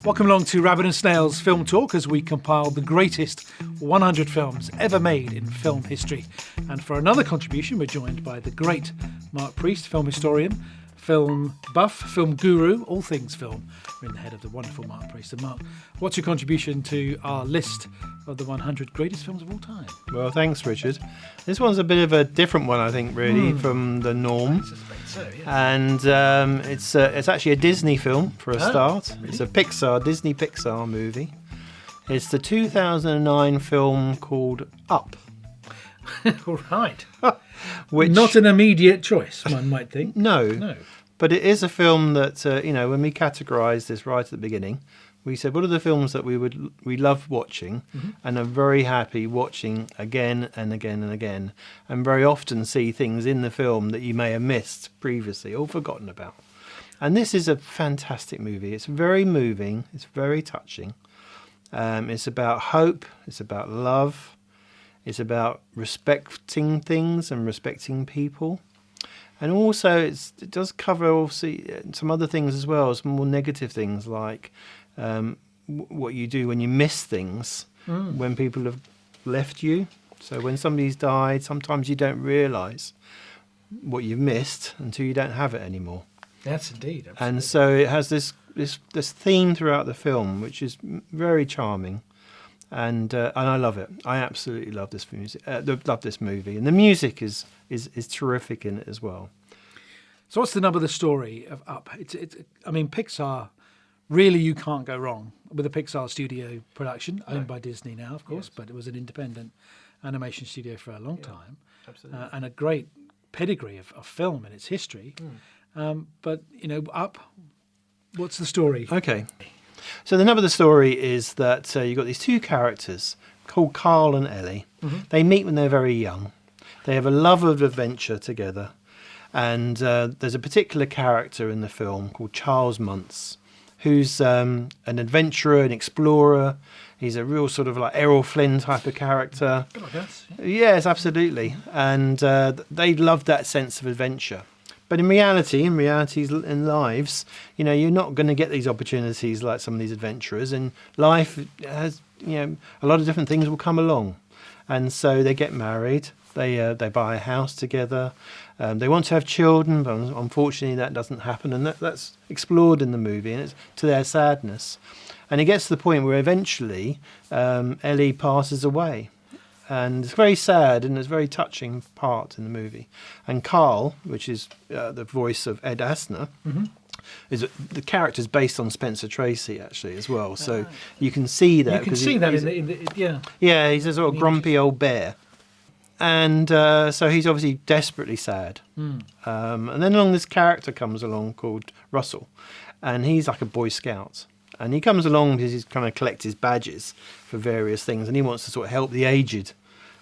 Welcome along to Rabbit and Snail's Film Talk as we compile the greatest 100 films ever made in film history. And for another contribution, we're joined by the great Mark Priest, film historian, film buff, film guru, all things film. We're in the head of the wonderful Mark Priest. And Mark, what's your contribution to our list of the 100 greatest films of all time? Well, thanks, Richard. This one's a bit of a different one, I think, really, from the norm. I suspect so, yes. And it's actually a Disney film for a start. Really? It's a Disney Pixar movie. It's the 2009 film called Up. All right. Which, not an immediate choice, one might think. No. But it is a film that, when we categorised this right at the beginning, we said, what are the films that we love watching and are very happy watching again and again and again, and very often see things in the film that you may have missed previously or forgotten about. And this is a fantastic movie. It's very moving. It's very touching. It's about hope. It's about love. It's about respecting things and respecting people. And also it does cover obviously some other things as well, some more negative things like what you do when you miss things, when people have left you. So when somebody's died, sometimes you don't realise what you've missed until you don't have it anymore. Yes, indeed. Absolutely. And so it has this theme throughout the film, which is very charming. And I love it. I absolutely love this music. Love this movie, and the music is terrific in it as well. So, what's the nub of the story of Up? I mean, Pixar. Really, you can't go wrong with a Pixar studio production, owned by Disney now, of course, but it was an independent animation studio for a long time, absolutely, and a great pedigree of film in its history. But Up. What's the story? Okay. So the nub of the story is that you've got these two characters called Carl and Ellie. They meet when they're very young. They have a love of adventure together. And there's a particular character in the film called Charles Muntz, who's an adventurer, an explorer. He's a real sort of like Errol Flynn type of character. Good like us, yeah. Yes, absolutely. And they love that sense of adventure. But in realities in lives, you're not going to get these opportunities like some of these adventurers. And life has, a lot of different things will come along. And so they get married. They buy a house together. They want to have children, but unfortunately that doesn't happen. And that's explored in the movie, and it's to their sadness. And it gets to the point where eventually Ellie passes away. And it's very sad, and it's a very touching part in the movie. And Carl, which is the voice of Ed Asner, the character's based on Spencer Tracy actually as well. So you can see that. You can see that in the Yeah, he's a sort of grumpy old bear. And so he's obviously desperately sad. And then along this character comes along called Russell, and he's like a Boy Scout. And he comes along because he's trying to collect his badges for various things, and he wants to sort of help the aged.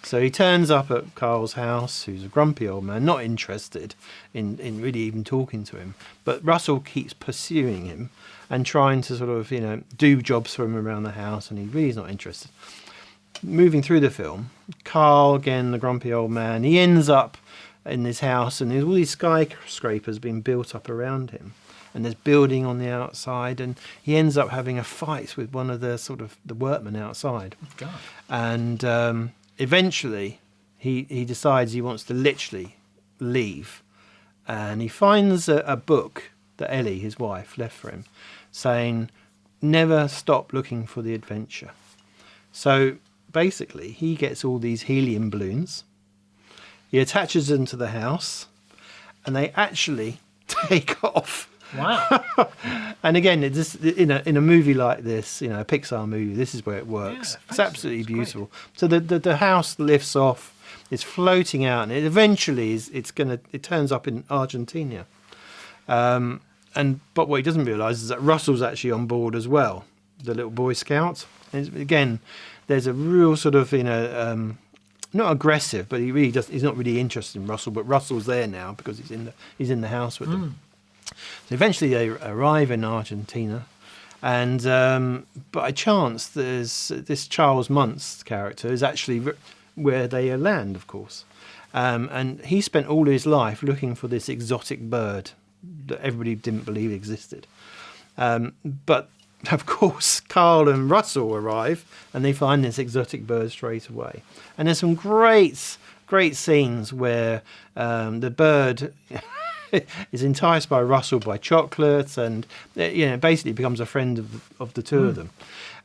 So he turns up at Carl's house, who's a grumpy old man, not interested in really even talking to him. But Russell keeps pursuing him and trying to sort of, do jobs for him around the house, and he really is not interested. Moving through the film, Carl, again, the grumpy old man, he ends up in this house, and there's all these skyscrapers being built up around him. And there's building on the outside, and he ends up having a fight with one of the the workmen outside. God. And eventually he decides he wants to literally leave. And he finds a book that Ellie, his wife, left for him, saying, never stop looking for the adventure. So basically he gets all these helium balloons, he attaches them to the house, and they actually take off. Wow. And again, it's in a movie like this, a Pixar movie, this is where it works. Yeah, it's absolutely beautiful. So the house lifts off, it's floating out, and it eventually it turns up in Argentina. But what he doesn't realise is that Russell's actually on board as well, the little Boy Scout. And again, there's a real sort of not aggressive, but he's not really interested in Russell, but Russell's there now because he's in the house with them. So eventually they arrive in Argentina, and by chance there's this Charles Muntz character is actually where they land, of course, and he spent all his life looking for this exotic bird that everybody didn't believe existed, but of course, Carl and Russell arrive, and they find this exotic bird straight away. And there's some great scenes where the bird is enticed by Russell by chocolates, and basically becomes a friend of the two of them.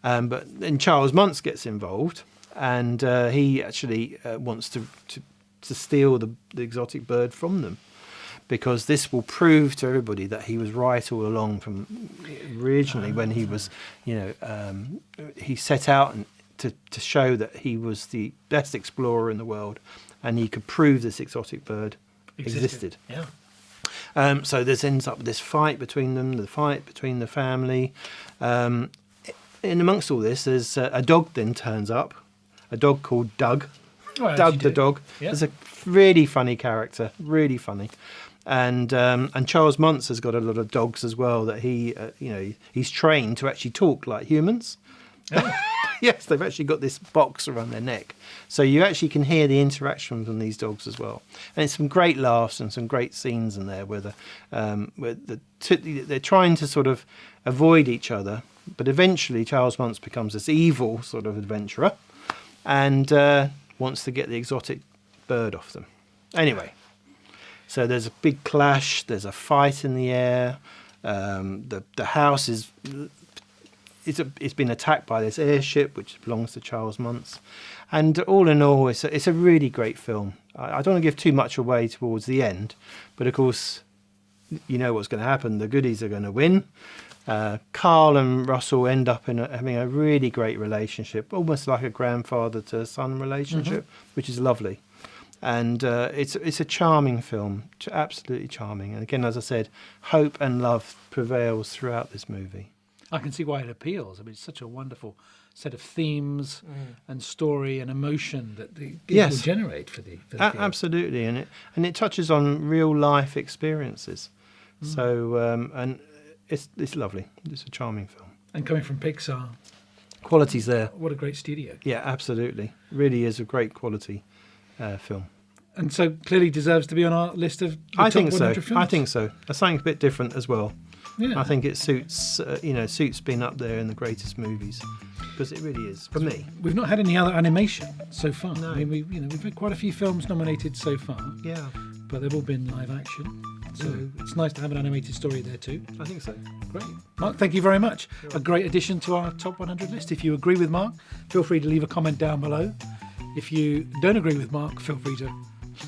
But then Charles Muntz gets involved, and he actually wants to steal the exotic bird from them, because this will prove to everybody that he was right all along from originally when he was, he set out to show that he was the best explorer in the world, and he could prove this exotic bird existed. Yeah. So this ends up with this fight between them, the fight between the family. In amongst all this, there's a dog then turns up, a dog called Doug. Oh, Doug the dog. Yeah. There's a really funny character, really funny. And Charles Muntz has got a lot of dogs as well that he's trained to actually talk like humans. Oh. Yes, they've actually got this box around their neck, so you actually can hear the interaction from these dogs as well. And it's some great laughs and some great scenes in there where they're trying to sort of avoid each other, but eventually Charles Muntz becomes this evil sort of adventurer and wants to get the exotic bird off them. Anyway. So there's a big clash. There's a fight in the air. The house it's been attacked by this airship which belongs to Charles Muntz, and all in all, it's a really great film. I don't want to give too much away towards the end, but of course, you know what's going to happen. The goodies are going to win. Carl and Russell end up having a really great relationship, almost like a grandfather to son relationship, which is lovely. And it's a charming film, absolutely charming. And again, as I said, hope and love prevails throughout this movie. I can see why it appeals. I mean, it's such a wonderful set of themes and story and emotion that it will generate for the film. Absolutely, and it touches on real life experiences. So and it's lovely. It's a charming film. And coming from Pixar, quality's there. What a great studio! Yeah, absolutely. Really is a great quality film. And so clearly deserves to be on our list of the top 100 films. I think so. Something a bit different as well. Yeah. I think it suits being up there in the greatest movies, because it really is for me. We've not had any other animation so far. No. I mean, we've had quite a few films nominated so far. Yeah, but they've all been live action. So it's nice to have an animated story there too. I think so. Great. Mark, thank you very much. A great addition to our top 100 list. If you agree with Mark, feel free to leave a comment down below. If you don't agree with Mark, feel free to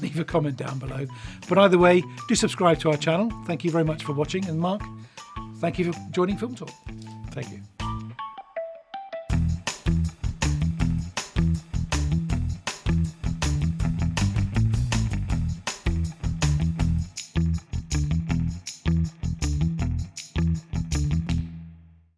leave a comment down below. But either way, do subscribe to our channel. Thank you very much for watching. And Mark, thank you for joining Film Talk. Thank you.